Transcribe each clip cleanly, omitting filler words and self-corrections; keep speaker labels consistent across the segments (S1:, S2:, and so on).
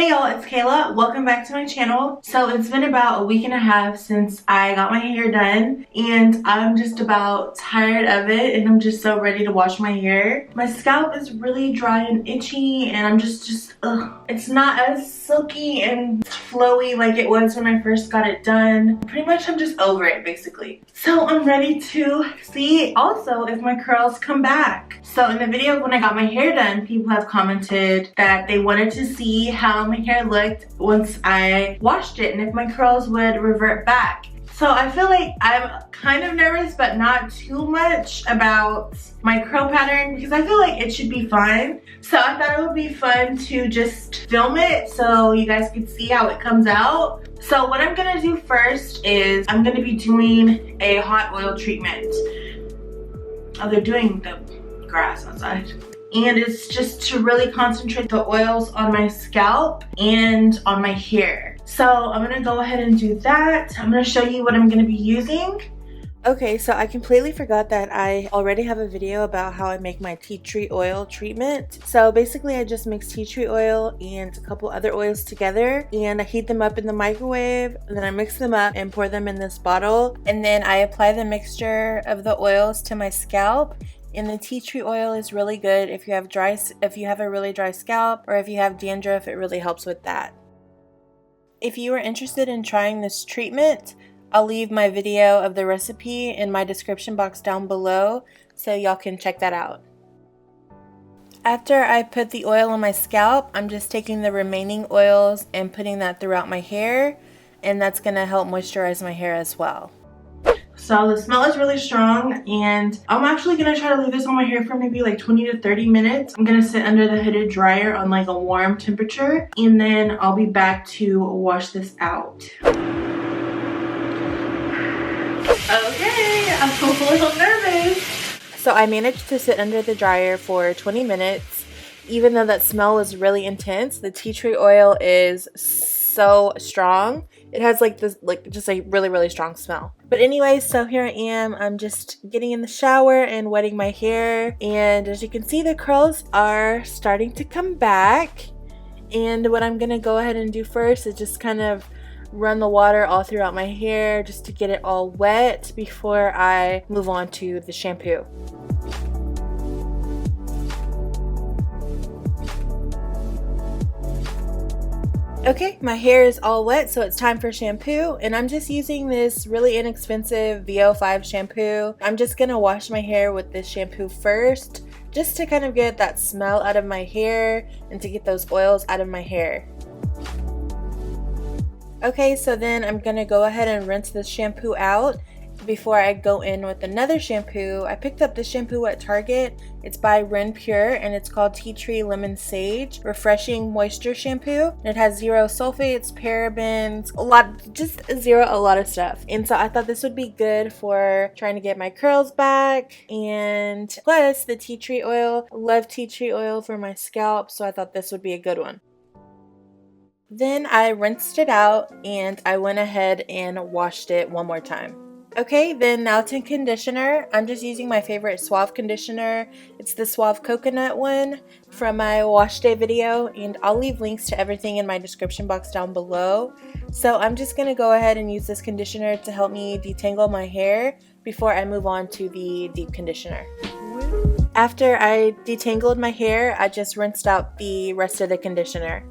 S1: Hey y'all, it's Kayla. Welcome back to my channel. So it's been about a week and a half since I got my hair done and I'm just about tired of it and I'm just so ready to wash my hair. My scalp is really dry and itchy and I'm just ugh. It's not as silky and flowy like it was when I first got it done. Pretty much I'm just over it basically. So I'm ready to see also if my curls come back. So in the video when I got my hair done, people have commented that they wanted to see how my hair looked once I washed it and if my curls would revert back. So I feel like I'm kind of nervous but not too much about my curl pattern because I feel like it should be fine. So I thought it would be fun to just film it so you guys could see how it comes out. So what I'm gonna do first is I'm gonna be doing a hot oil treatment. Oh, they're doing the grass outside. And it's just to really concentrate the oils on my scalp and on my hair. So I'm gonna go ahead and do that. I'm gonna show you what I'm gonna be using. Okay, so I completely forgot that I already have a video about how I make my tea tree oil treatment. So basically I just mix tea tree oil and a couple other oils together and I heat them up in the microwave, and then I mix them up and pour them in this bottle, and then I apply the mixture of the oils to my scalp. And the tea tree oil is really good if you have a really dry scalp or if you have dandruff. It really helps with that. If you are interested in trying this treatment, I'll leave my video of the recipe in my description box down below so y'all can check that out. After I put the oil on my scalp, I'm just taking the remaining oils and putting that throughout my hair, and that's gonna help moisturize my hair as well. So the smell is really strong and I'm actually gonna try to leave this on my hair for maybe like 20 to 30 minutes. I'm gonna sit under the hooded dryer on like a warm temperature and then I'll be back to wash this out. Okay, I'm a little nervous. So I managed to sit under the dryer for 20 minutes. Even though that smell was really intense, the tea tree oil is so strong. It has like this, just a really strong smell. But anyway, so here I am. I'm just getting in the shower and wetting my hair. And as you can see, the curls are starting to come back. And what I'm gonna go ahead and do first is just kind of run the water all throughout my hair just to get it all wet before I move on to the shampoo. Okay, my hair is all wet, so it's time for shampoo, and I'm just using this really inexpensive VO5 shampoo. I'm just gonna wash my hair with this shampoo first, just to kind of get that smell out of my hair and to get those oils out of my hair. Okay, so then I'm gonna go ahead and rinse this shampoo out. Before I go in with another shampoo, I picked up this shampoo at Target. It's by Ren Pure and it's called Tea Tree Lemon Sage Refreshing Moisture Shampoo. And it has zero sulfates, parabens, a lot of stuff. And so I thought this would be good for trying to get my curls back. And plus the tea tree oil, I love tea tree oil for my scalp, so I thought this would be a good one. Then I rinsed it out and I went ahead and washed it one more time. Okay, then now to conditioner. I'm just using my favorite Suave conditioner. It's the Suave Coconut one from my wash day video, and I'll leave links to everything in my description box down below. So I'm just going to go ahead and use this conditioner to help me detangle my hair before I move on to the deep conditioner. After I detangled my hair, I just rinsed out the rest of the conditioner.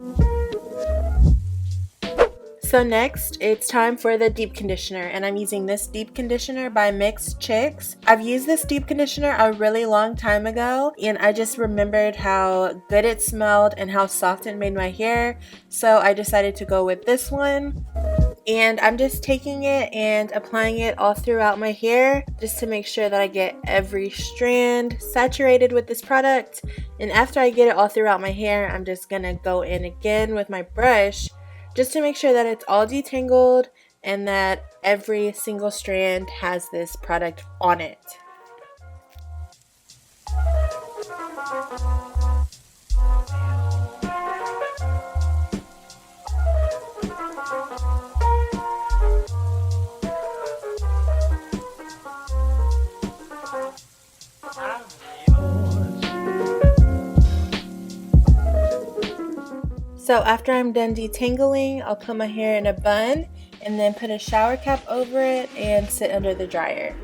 S1: So next, it's time for the deep conditioner, and I'm using this deep conditioner by Mixed Chicks. I've used this deep conditioner a really long time ago, and I just remembered how good it smelled and how soft it made my hair, so I decided to go with this one. And I'm just taking it and applying it all throughout my hair just to make sure that I get every strand saturated with this product. And after I get it all throughout my hair, I'm just gonna go in again with my brush just to make sure that it's all detangled and that every single strand has this product on it. So after I'm done detangling, I'll put my hair in a bun and then put a shower cap over it and sit under the dryer.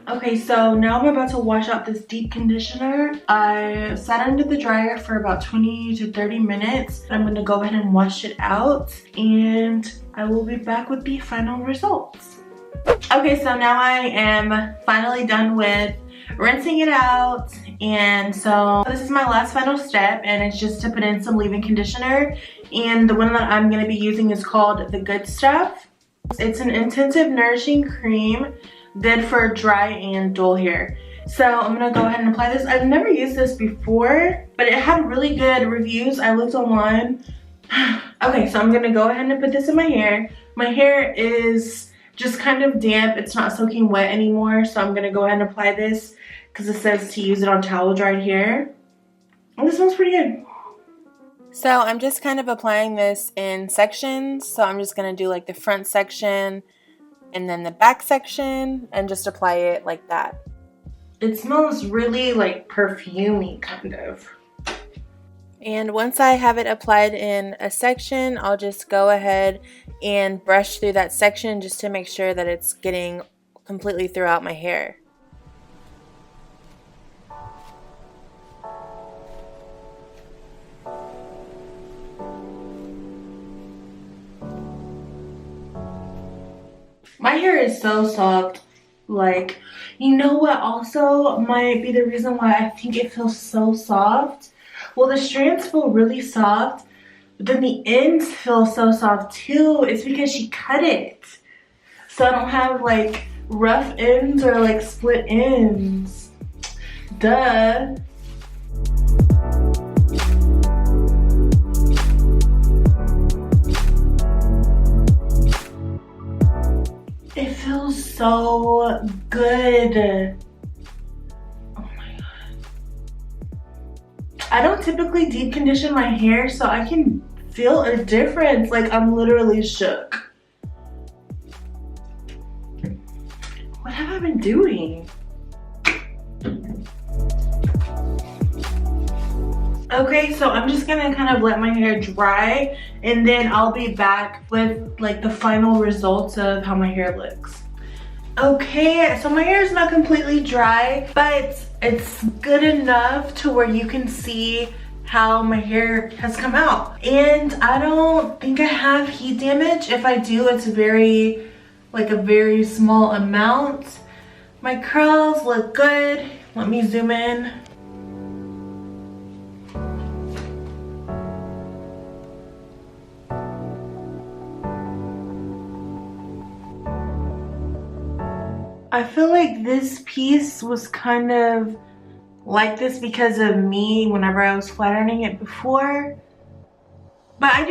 S1: Okay, so now I'm about to wash out this deep conditioner. I sat under the dryer for about 20 to 30 minutes. I'm gonna go ahead and wash it out and I will be back with the final results. Okay, so now I am finally done with rinsing it out, and so this is my last final step, and it's just to put in some leave-in conditioner, and the one that I'm going to be using is called The Good Stuff. It's an intensive nourishing cream good for dry and dull hair. So I'm going to go ahead and apply this. I've never used this before, but it had really good reviews. I looked online. Okay, so I'm going to go ahead and put this in my hair. My hair is just kind of damp. It's not soaking wet anymore, so I'm gonna go ahead and apply this because it says to use it on towel dried hair. Oh, this smells pretty good. So I'm just kind of applying this in sections. So I'm just gonna do like the front section and then the back section and just apply it like that. It smells really like perfumey kind of. And once I have it applied in a section, I'll just go ahead and brush through that section just to make sure that it's getting completely throughout my hair. My hair is so soft. Like, you know what also might be the reason why I think it feels so soft? Well, the strands feel really soft, but then the ends feel so soft too. It's because she cut it. So I don't have like rough ends or like split ends. Duh. It feels so good. I don't typically deep condition my hair, so I can feel a difference. Like, I'm literally shook. What have I been doing? Okay, so I'm just gonna kind of let my hair dry and then I'll be back with like the final results of how my hair looks. Okay, so my hair is not completely dry, but it's good enough to where you can see how my hair has come out. And I don't think I have heat damage. If I do, it's a very small amount. My curls look good. Let me zoom in. I feel like this piece was kind of like this because of me whenever I was flat ironing it before. But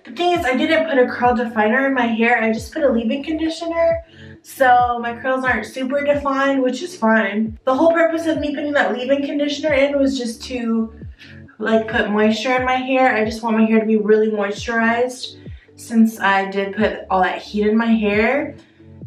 S1: the thing is I didn't put a curl definer in my hair. I just put a leave-in conditioner. So my curls aren't super defined, which is fine. The whole purpose of me putting that leave-in conditioner in was just to like put moisture in my hair. I just want my hair to be really moisturized since I did put all that heat in my hair.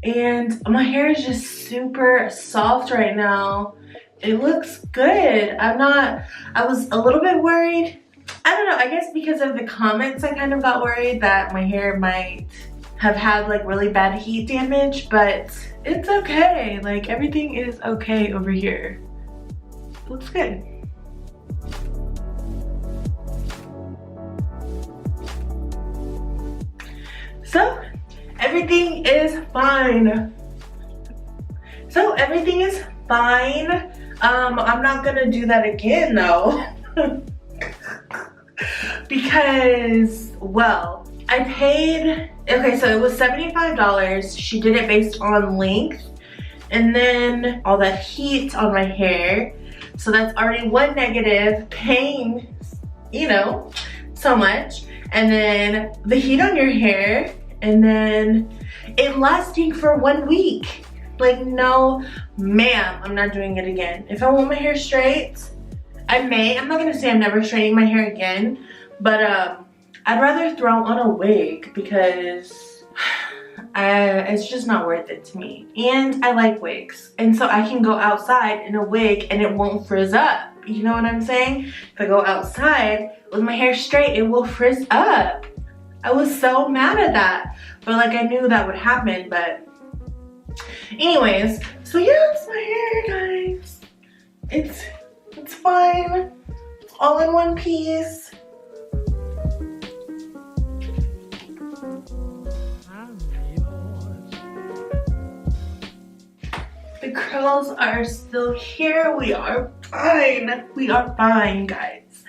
S1: And my hair is just super soft right now. It looks good. I was a little bit worried. I don't know, I guess because of the comments I kind of got worried that my hair might have had like really bad heat damage, but it's okay. Like, everything is okay over here. It looks good. So everything is fine. I'm not gonna do that again though. Because, well, I paid, okay, so it was $75. She did it based on length and then all that heat on my hair. So that's already one negative, paying, you know, so much. And then the heat on your hair, and then it lasting for 1 week. Like, no, ma'am, I'm not doing it again. If I want my hair straight, I'm not gonna say I'm never straightening my hair again, but I'd rather throw on a wig because it's just not worth it to me. And I like wigs, and so I can go outside in a wig and it won't frizz up. You know what I'm saying? If I go outside with my hair straight, it will frizz up. I was so mad at that. But like I knew that would happen, but anyways, so yeah, it's my hair, guys. It's fine. It's all in one piece. The curls are still here. We are fine. We are fine, guys.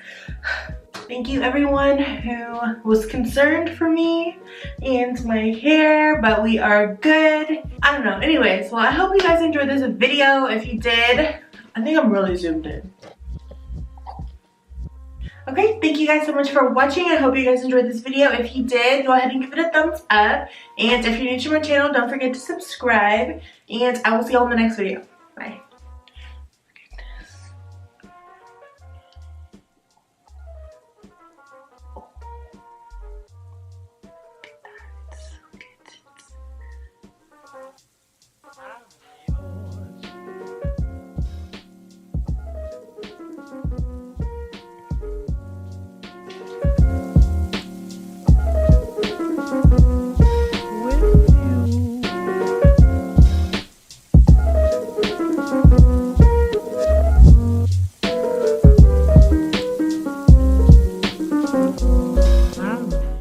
S1: Thank you everyone who was concerned for me and my hair, but we are good. I don't know. Anyways, well, I hope you guys enjoyed this video. If you did, I think I'm really zoomed in. Okay, thank you guys so much for watching. I hope you guys enjoyed this video. If you did, go ahead and give it a thumbs up. And if you're new to my channel, don't forget to subscribe. And I will see you all in the next video. Bye.